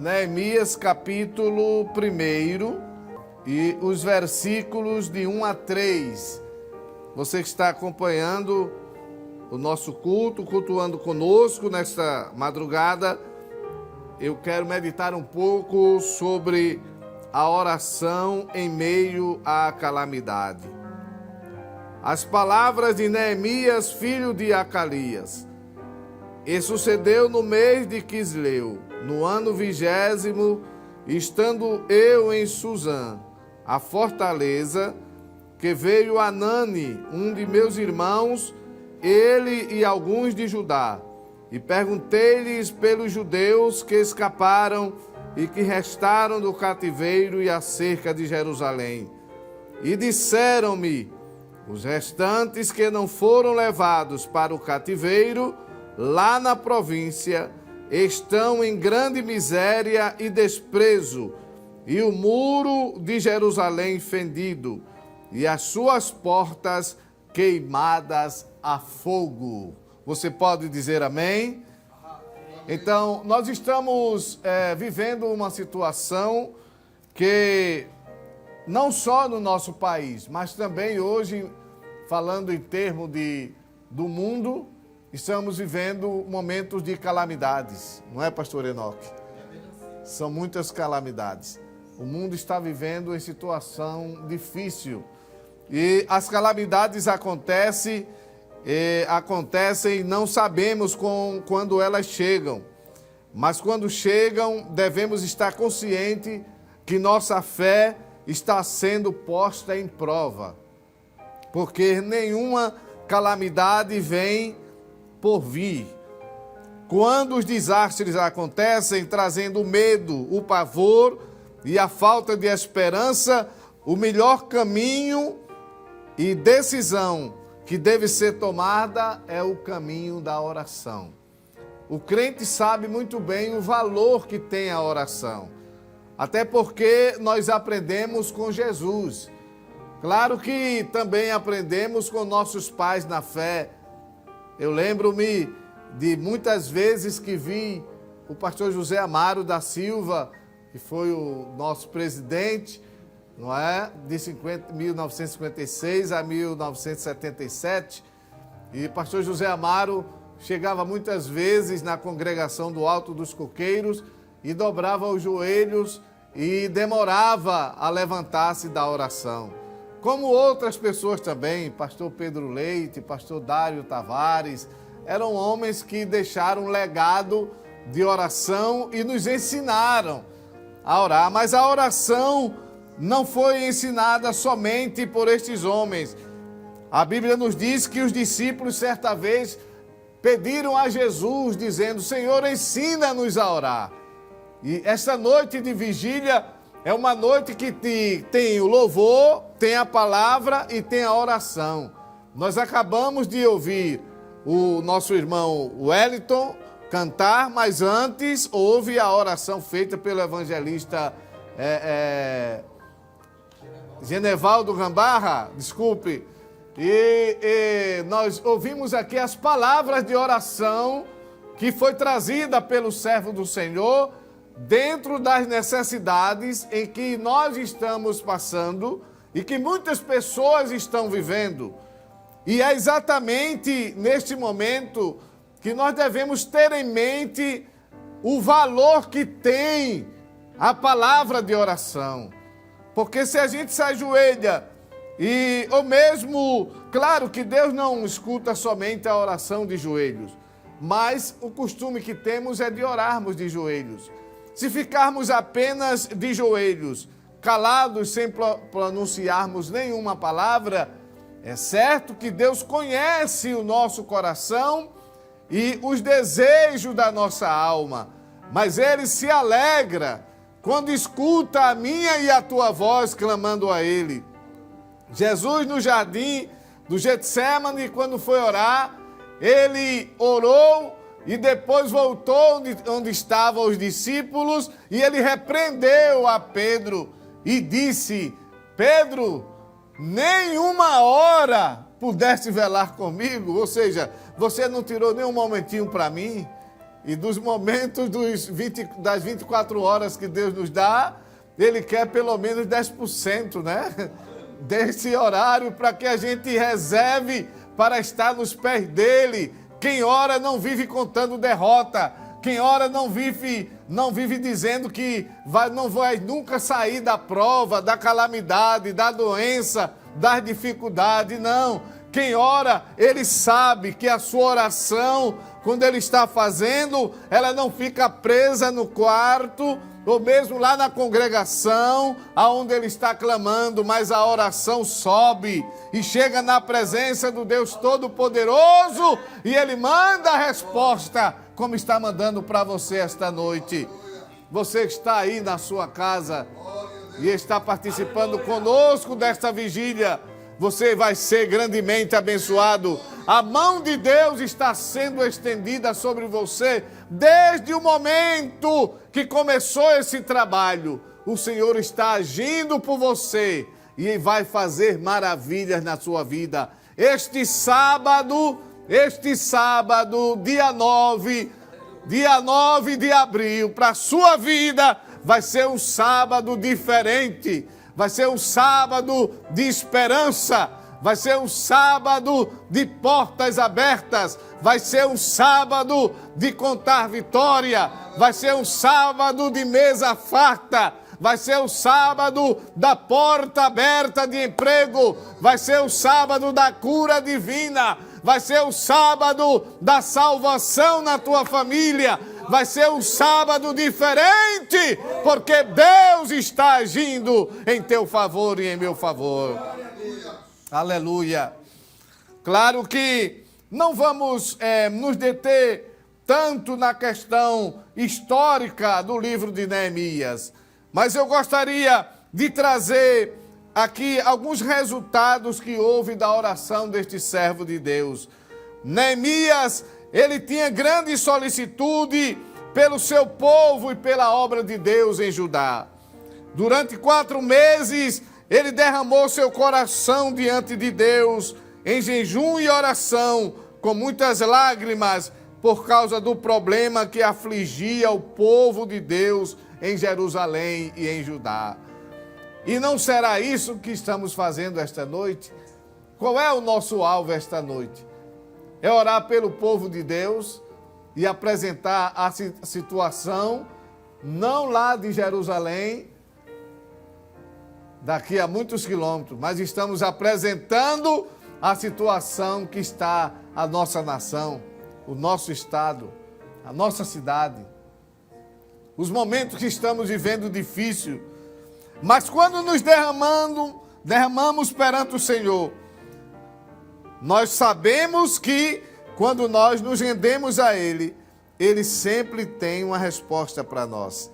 Neemias capítulo 1 e os versículos de 1 a 3. Você que está acompanhando o nosso culto, cultuando conosco nesta madrugada, eu quero meditar um pouco sobre a oração em meio à calamidade. As palavras de Neemias, filho de Acalias. E sucedeu no mês de Quisleu, no ano 20º, estando eu em Suzã, a fortaleza, que veio Anani, um de meus irmãos, ele e alguns de Judá, e perguntei-lhes pelos judeus que escaparam e que restaram do cativeiro e acerca de Jerusalém. E disseram-me, os restantes que não foram levados para o cativeiro, lá na província, estão em grande miséria e desprezo, e o muro de Jerusalém fendido, e as suas portas queimadas a fogo. Você pode dizer amém? Então, nós estamos vivendo uma situação que, não só no nosso país, mas também hoje, falando em termos do mundo, estamos vivendo momentos de calamidades, não é, pastor Enoque? São muitas calamidades. O mundo está vivendo em situação difícil. E as calamidades acontecem e não sabemos quando elas chegam. Mas quando chegam, devemos estar conscientes que nossa fé está sendo posta em prova. Porque nenhuma calamidade vem por vir. Quando os desastres acontecem, trazendo o medo, o pavor e a falta de esperança, o melhor caminho e decisão que deve ser tomada é o caminho da oração. O crente sabe muito bem o valor que tem a oração, até porque nós aprendemos com Jesus. Claro que também aprendemos com nossos pais na fé. Eu lembro-me de muitas vezes que vi o pastor José Amaro da Silva, que foi o nosso presidente, não é? De 1956 a 1977. E o pastor José Amaro chegava muitas vezes na congregação do Alto dos Coqueiros e dobrava os joelhos e demorava a levantar-se da oração. Como outras pessoas também, pastor Pedro Leite, pastor Dário Tavares, eram homens que deixaram um legado de oração e nos ensinaram a orar. Mas a oração não foi ensinada somente por estes homens. A Bíblia nos diz que os discípulos certa vez pediram a Jesus, dizendo, Senhor, ensina-nos a orar. E esta noite de vigília é uma noite que tem o louvor, tem a palavra e tem a oração. Nós acabamos de ouvir o nosso irmão Wellington cantar, mas antes houve a oração feita pelo evangelista Genevaldo Gambarra, desculpe. E nós ouvimos aqui as palavras de oração que foi trazida pelo servo do Senhor, dentro das necessidades em que nós estamos passando e que muitas pessoas estão vivendo. E é exatamente neste momento que nós devemos ter em mente o valor que tem a palavra de oração. Porque se a gente se ajoelha ou mesmo, claro que Deus não escuta somente a oração de joelhos, mas o costume que temos é de orarmos de joelhos. Se ficarmos apenas de joelhos, calados, sem pronunciarmos nenhuma palavra, é certo que Deus conhece o nosso coração e os desejos da nossa alma, mas Ele se alegra quando escuta a minha e a tua voz clamando a Ele. Jesus no jardim do Getsêmani, quando foi orar, Ele orou e depois voltou onde estavam os discípulos e ele repreendeu a Pedro e disse, Pedro, nenhuma hora pudeste velar comigo, ou seja, você não tirou nem um momentinho para mim. E dos momentos das 24 horas que Deus nos dá, Ele quer pelo menos 10%, né? Desse horário para que a gente reserve para estar nos pés dEle. Quem ora não vive contando derrota. Quem ora não vive dizendo que não vai nunca sair da prova, da calamidade, da doença, das dificuldades. Não. Quem ora, ele sabe que a sua oração, quando ele está fazendo, ela não fica presa no quarto, ou mesmo lá na congregação, aonde ele está clamando, mas a oração sobe e chega na presença do Deus Todo-Poderoso e ele manda a resposta, como está mandando para você esta noite. Você que está aí na sua casa e está participando conosco desta vigília, você vai ser grandemente abençoado. A mão de Deus está sendo estendida sobre você desde o momento que começou esse trabalho. O Senhor está agindo por você e vai fazer maravilhas na sua vida. Este sábado, dia 9 de abril, para a sua vida, vai ser um sábado diferente. Vai ser um sábado de esperança, vai ser um sábado de portas abertas, vai ser um sábado de contar vitória, vai ser um sábado de mesa farta, vai ser o sábado da porta aberta de emprego, vai ser o sábado da cura divina, vai ser o sábado da salvação na tua família. Vai ser um sábado diferente, porque Deus está agindo em teu favor e em meu favor. Aleluia. Claro que não vamos nos deter tanto na questão histórica do livro de Neemias, mas eu gostaria de trazer aqui alguns resultados que houve da oração deste servo de Deus. Neemias, ele tinha grande solicitude pelo seu povo e pela obra de Deus em Judá. Durante 4 meses, ele derramou seu coração diante de Deus, em jejum e oração, com muitas lágrimas, por causa do problema que afligia o povo de Deus em Jerusalém e em Judá. E não será isso que estamos fazendo esta noite? Qual é o nosso alvo esta noite? É orar pelo povo de Deus e apresentar a situação, não lá de Jerusalém, daqui a muitos quilômetros, mas estamos apresentando a situação que está a nossa nação, o nosso estado, a nossa cidade. Os momentos que estamos vivendo difícil, mas quando nos derramamos perante o Senhor, nós sabemos que quando nós nos rendemos a Ele, Ele sempre tem uma resposta para nós.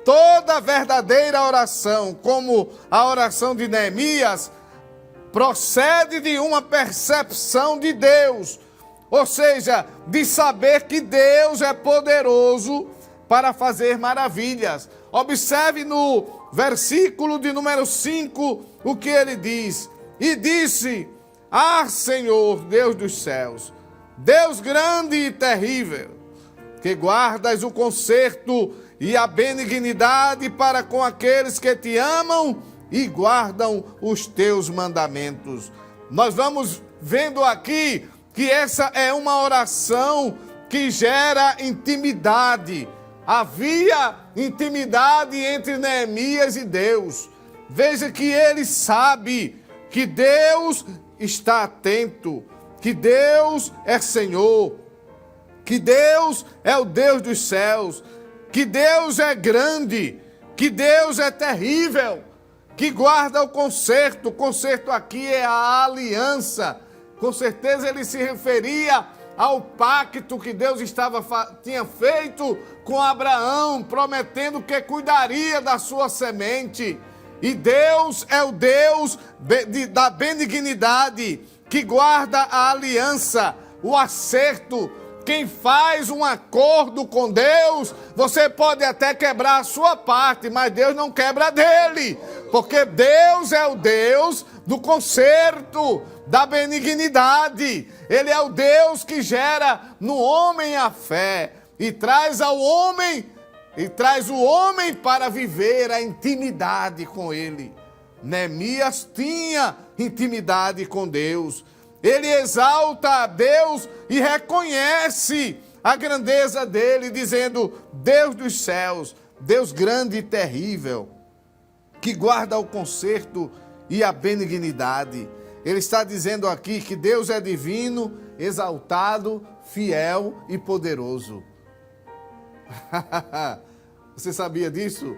Toda verdadeira oração, como a oração de Neemias, procede de uma percepção de Deus, ou seja, de saber que Deus é poderoso para fazer maravilhas. Observe no versículo de número 5 o que ele diz. E disse: Ah, Senhor, Deus dos céus, Deus grande e terrível, que guardas o conserto e a benignidade para com aqueles que te amam e guardam os teus mandamentos. Nós vamos vendo aqui que essa é uma oração que gera intimidade. Havia intimidade entre Neemias e Deus. Veja que ele sabe que Deus está atento, que Deus é Senhor, que Deus é o Deus dos céus, que Deus é grande, que Deus é terrível, que guarda o conserto. O conserto aqui é a aliança. Com certeza ele se referia ao pacto que Deus tinha feito com Abraão, prometendo que cuidaria da sua semente. E Deus é o Deus da benignidade, que guarda a aliança, o acerto. Quem faz um acordo com Deus, você pode até quebrar a sua parte, mas Deus não quebra dele, porque Deus é o Deus do conserto, da benignidade. Ele é o Deus que gera no homem a fé. e traz o homem para viver a intimidade com ele. Neemias tinha intimidade com Deus. Ele exalta a Deus e reconhece a grandeza dele, dizendo: Deus dos céus, Deus grande e terrível, que guarda o conserto e a benignidade. Ele está dizendo aqui que Deus é divino, exaltado, fiel e poderoso. Você sabia disso?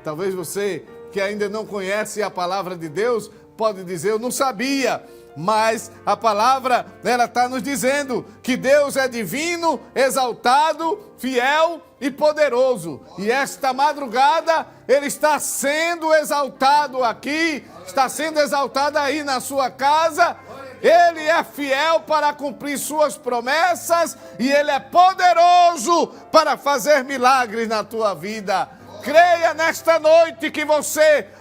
Talvez você que ainda não conhece a palavra de Deus pode dizer: eu não sabia. Mas a palavra, ela está nos dizendo que Deus é divino, exaltado, fiel e poderoso. E esta madrugada ele está sendo exaltado aqui, está sendo exaltado aí na sua casa. Ele é fiel para cumprir suas promessas e ele é poderoso para fazer milagres na tua vida. Creia nesta noite que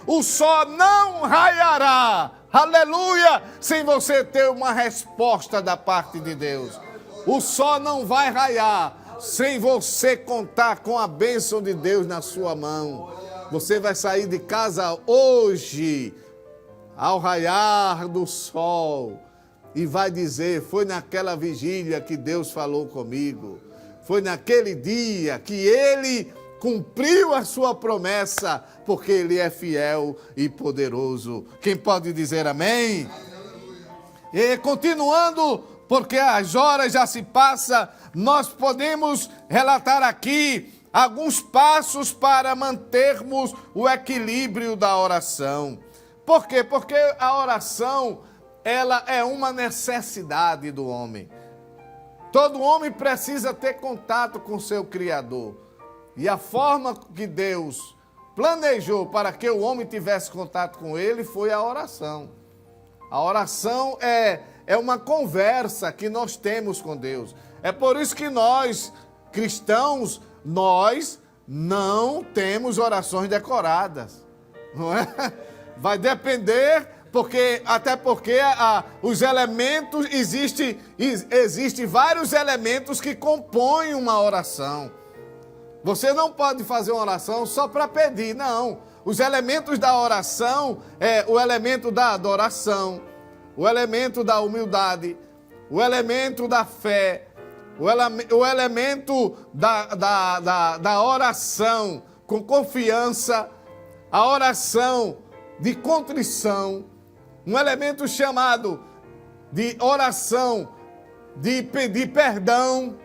o sol não raiará. Aleluia! Sem você ter uma resposta da parte de Deus. O sol não vai raiar sem você contar com a bênção de Deus na sua mão. Você vai sair de casa hoje, ao raiar do sol, e vai dizer: foi naquela vigília que Deus falou comigo. Foi naquele dia que Ele cumpriu a sua promessa, porque Ele é fiel e poderoso. Quem pode dizer amém? E continuando, porque as horas já se passam, nós podemos relatar aqui alguns passos para mantermos o equilíbrio da oração. Por quê? Porque a oração, ela é uma necessidade do homem. Todo homem precisa ter contato com seu Criador. E a forma que Deus planejou para que o homem tivesse contato com ele foi a oração. A oração é uma conversa que nós temos com Deus. É por isso que nós, cristãos, nós não temos orações decoradas. Não é? Vai depender, até porque os elementos, existem vários elementos que compõem uma oração. Você não pode fazer uma oração só para pedir, não. Os elementos da oração é o elemento da adoração, o elemento da humildade, o elemento da fé, o elemento da oração com confiança, a oração de contrição, um elemento chamado de oração de pedir perdão,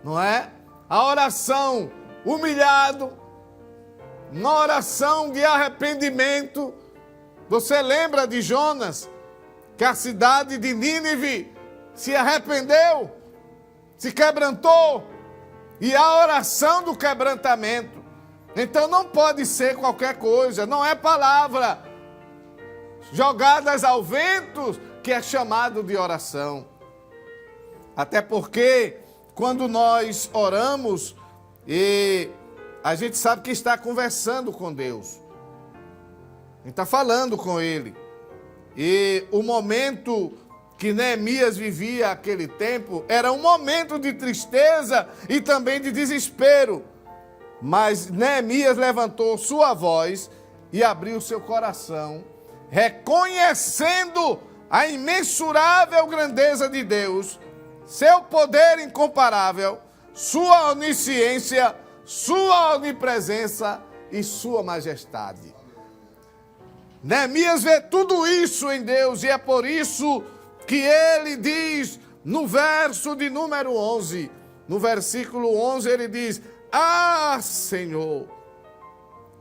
não é? A oração humilhado, uma oração de arrependimento. Você lembra de Jonas, que a cidade de Nínive se arrependeu, se quebrantou, e a oração do quebrantamento. Então não pode ser qualquer coisa, não é palavra jogadas ao vento que é chamado de oração. Até porque quando nós oramos, a gente sabe que está conversando com Deus. A gente está falando com Ele. E o momento que Neemias vivia aquele tempo era um momento de tristeza e também de desespero. Mas Neemias levantou sua voz e abriu seu coração, reconhecendo a imensurável grandeza de Deus, seu poder incomparável, sua onisciência, sua onipresença e sua majestade. Neemias vê tudo isso em Deus e é por isso que ele diz no verso de número 11, no versículo 11 ele diz: Ah, Senhor,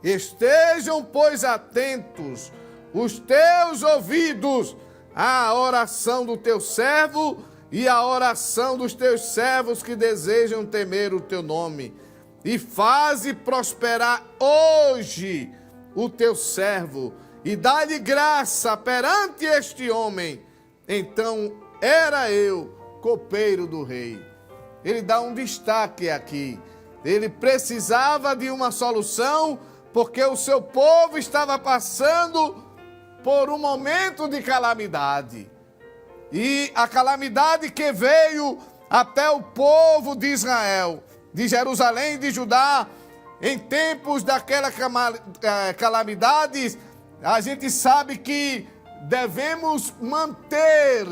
estejam, pois, atentos os teus ouvidos à oração do teu servo e à oração dos teus servos que desejam temer o teu nome. E faze prosperar hoje o teu servo e dá-lhe graça perante este homem. Então era eu, copeiro do rei. Ele dá um destaque aqui. Ele precisava de uma solução porque o seu povo estava passando por um momento de calamidade. E a calamidade que veio até o povo de Israel, de Jerusalém e de Judá, em tempos daquelas calamidades, a gente sabe que devemos manter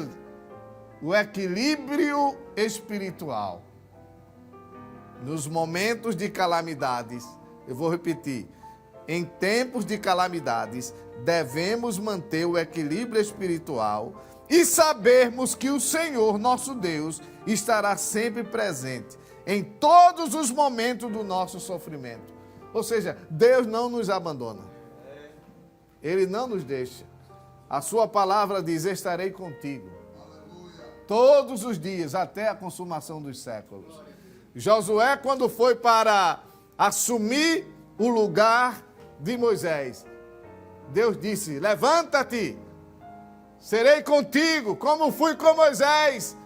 o equilíbrio espiritual. Nos momentos de calamidades, eu vou repetir, em tempos de calamidades, devemos manter o equilíbrio espiritual e sabermos que o Senhor, nosso Deus, estará sempre presente em todos os momentos do nosso sofrimento. Ou seja, Deus não nos abandona. Ele não nos deixa. A sua palavra diz: estarei contigo todos os dias, até a consumação dos séculos. Josué, quando foi para assumir o lugar de Moisés, Deus disse: levanta-te, serei contigo, como fui com Moisés.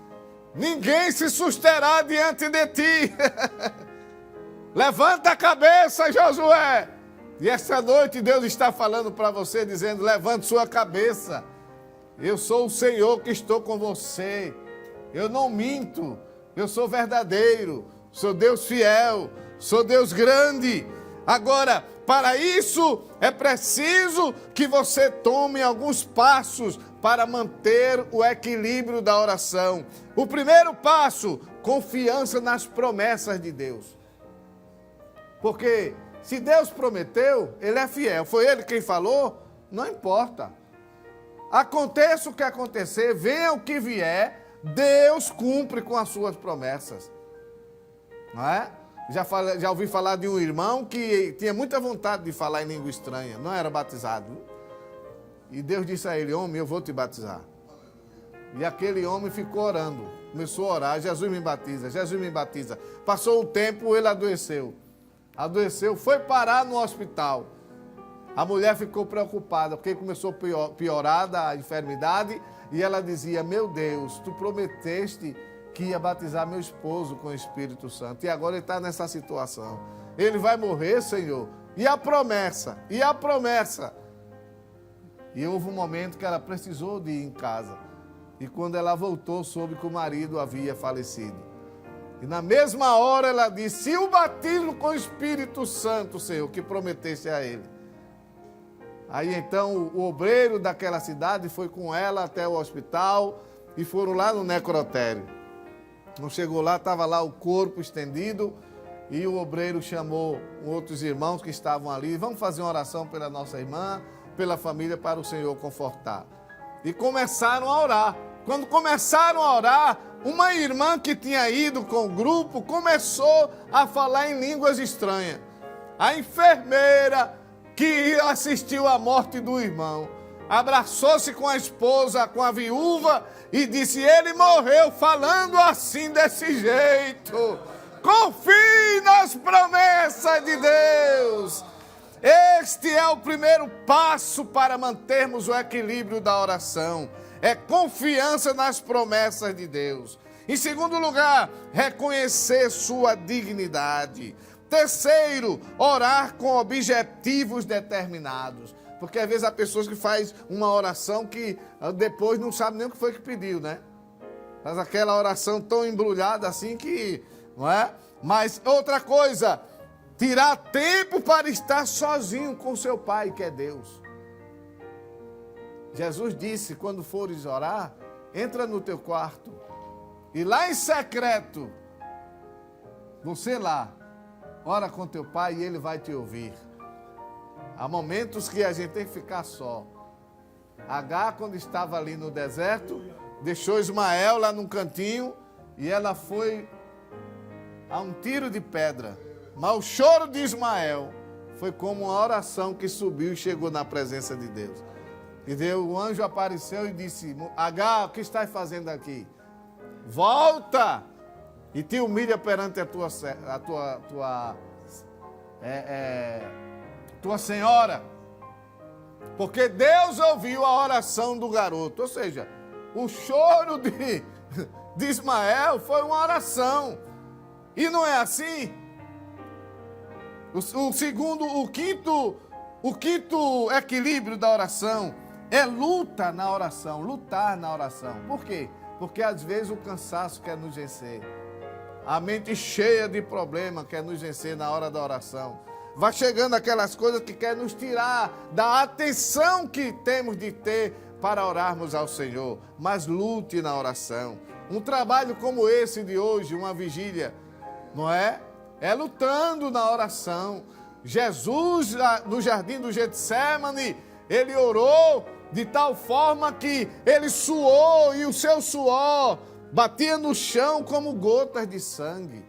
Ninguém se susterá diante de ti. Levanta a cabeça, Josué. E esta noite Deus está falando para você, dizendo: levante sua cabeça. Eu sou o Senhor que estou com você. Eu não minto. Eu sou verdadeiro. Sou Deus fiel. Sou Deus grande. Agora, para isso é preciso que você tome alguns passos para manter o equilíbrio da oração. O primeiro passo, confiança nas promessas de Deus. Porque se Deus prometeu, Ele é fiel. Foi Ele quem falou? Não importa. Aconteça o que acontecer, venha o que vier, Deus cumpre com as suas promessas. Não é? Já ouvi falar de um irmão que tinha muita vontade de falar em língua estranha, não era batizado. E Deus disse a ele: homem, eu vou te batizar. E aquele homem ficou orando, começou a orar: Jesus me batiza, Jesus me batiza. Passou o tempo, ele adoeceu. Adoeceu, foi parar no hospital. A mulher ficou preocupada, porque começou a piorar da enfermidade, e ela dizia: meu Deus, tu prometeste que ia batizar meu esposo com o Espírito Santo, e agora ele está nessa situação. Ele vai morrer, Senhor. E a promessa? E a promessa? E houve um momento que ela precisou de ir em casa. E quando ela voltou, soube que o marido havia falecido. E na mesma hora ela disse: se o batismo com o Espírito Santo, Senhor, que prometesse a ele. Aí então o obreiro daquela cidade foi com ela até o hospital e foram lá no necrotério. Não chegou lá, estava lá o corpo estendido e o obreiro chamou outros irmãos que estavam ali: vamos fazer uma oração pela nossa irmã, pela família, para o Senhor confortar. E começaram a orar. Quando começaram a orar, uma irmã que tinha ido com o grupo começou a falar em línguas estranhas. A enfermeira que assistiu à morte do irmão abraçou-se com a esposa, com a viúva, e disse: ele morreu falando assim, desse jeito. Confie nas promessas de Deus. Este é o primeiro passo para mantermos o equilíbrio da oração. É confiança nas promessas de Deus. Em segundo lugar, reconhecer sua dignidade. Terceiro, orar com objetivos determinados. Porque às vezes há pessoas que fazem uma oração que depois não sabe nem o que foi que pediu, né? Faz aquela oração tão embrulhada assim que, não é? Mas outra coisa, tirar tempo para estar sozinho com seu Pai, que é Deus. Jesus disse: quando fores orar, entra no teu quarto e lá em secreto, você lá, ora com teu Pai e Ele vai te ouvir. Há momentos que a gente tem que ficar só. Agar, quando estava ali no deserto, deixou Ismael lá num cantinho e ela foi a um tiro de pedra. Mas o choro de Ismael foi como uma oração que subiu e chegou na presença de Deus. E Deus, o anjo apareceu e disse: Agar, o que estás fazendo aqui? Volta e te humilha perante a tua senhora. Porque Deus ouviu a oração do garoto. Ou seja, o choro de Ismael foi uma oração. E não é assim? O quinto equilíbrio da oração é lutar na oração. Por quê? Porque às vezes o cansaço quer nos vencer. A mente cheia de problema quer nos vencer na hora da oração. Vai chegando aquelas coisas que quer nos tirar da atenção que temos de ter para orarmos ao Senhor. Mas lute na oração. Um trabalho como esse de hoje, uma vigília, não é? É lutando na oração. Jesus, no jardim do Getsêmani, ele orou de tal forma que ele suou e o seu suor batia no chão como gotas de sangue.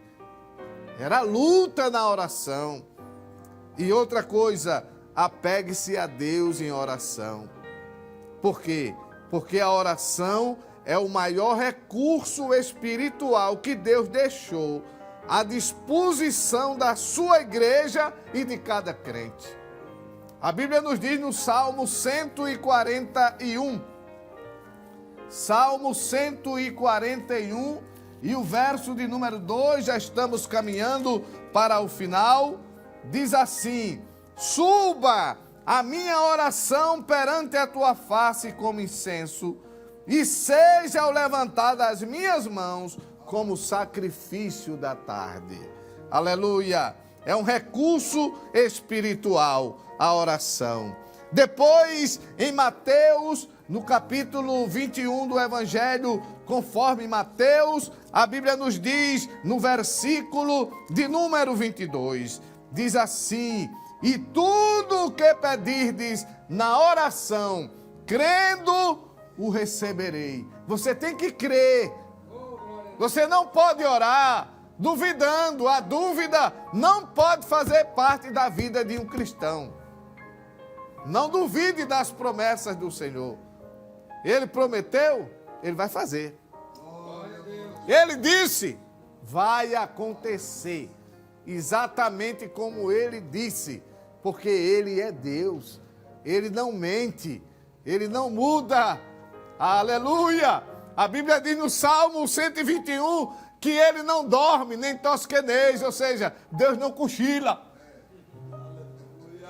Era luta na oração. E outra coisa, apegue-se a Deus em oração. Por quê? Porque a oração é o maior recurso espiritual que Deus deixou à disposição da sua igreja e de cada crente. A Bíblia nos diz no Salmo 141, Salmo 141 e o verso de número 2, já estamos caminhando para o final, diz assim: suba a minha oração perante a tua face como incenso, e seja ao levantar das minhas mãos como sacrifício da tarde. Aleluia! É um recurso espiritual, a oração. Depois, em Mateus, no capítulo 21 do Evangelho, conforme Mateus, a Bíblia nos diz, no versículo de número 22, diz assim: e tudo o que pedirdes na oração, crendo, o receberei. Você tem que crer. Você não pode orar duvidando. A dúvida não pode fazer parte da vida de um cristão. Não duvide das promessas do Senhor. Ele prometeu, ele vai fazer. Ele disse, vai acontecer exatamente como ele disse, porque ele é Deus. Ele não mente, ele não muda. Aleluia! A Bíblia diz no Salmo 121 que ele não dorme, nem tosqueneja, ou seja, Deus não cochila.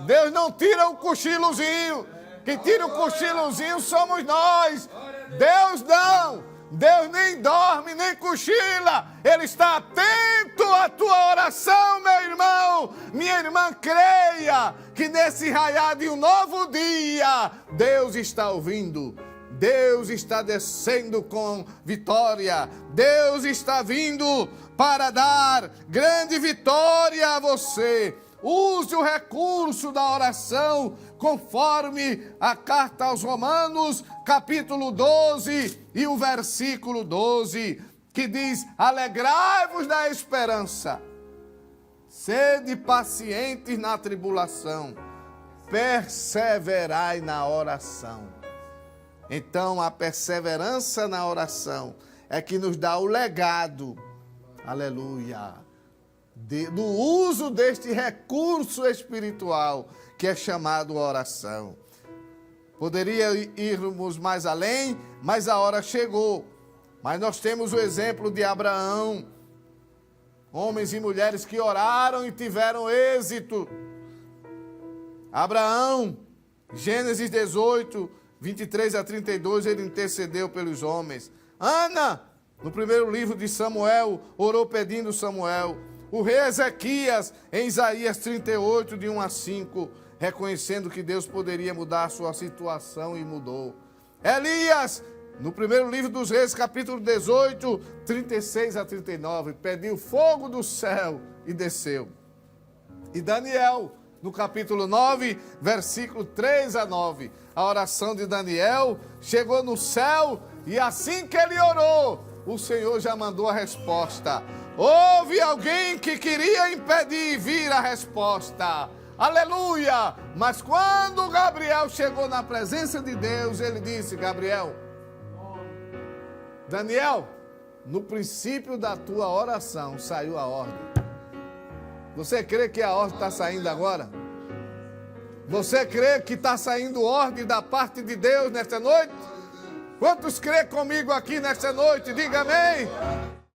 Deus não tira um cochilozinho. Quem tira um cochilozinho somos nós. Deus não. Deus nem dorme, nem cochila. Ele está atento à tua oração, meu irmão. Minha irmã, creia que nesse raiar de um novo dia, Deus está ouvindo. Deus está descendo com vitória. Deus está vindo para dar grande vitória a você. Use o recurso da oração, conforme a carta aos Romanos, capítulo 12 e o versículo 12, que diz: alegrai-vos na esperança, sede pacientes na tribulação, perseverai na oração. Então, a perseverança na oração é que nos dá o legado, aleluia, do uso deste recurso espiritual que é chamado oração. Poderia irmos mais além, mas a hora chegou. Mas nós temos o exemplo de Abraão, homens e mulheres que oraram e tiveram êxito. Abraão, Gênesis 18, 23 a 32, ele intercedeu pelos homens. Ana, no primeiro livro de Samuel, orou pedindo Samuel. O rei Ezequias, em Isaías 38, de 1 a 5, reconhecendo que Deus poderia mudar a sua situação e mudou. Elias, no primeiro livro dos Reis, capítulo 18, 36 a 39, pediu fogo do céu e desceu. E Daniel, no capítulo 9, versículo 3 a 9, a oração de Daniel chegou no céu e assim que ele orou, o Senhor já mandou a resposta. Houve alguém que queria impedir vir a resposta. Aleluia! Mas quando Gabriel chegou na presença de Deus, ele disse: Gabriel, Daniel, no princípio da tua oração saiu a ordem. Você crê que a ordem está saindo agora? Você crê que está saindo ordem da parte de Deus nesta noite? Quantos crê comigo aqui nesta noite? Diga amém.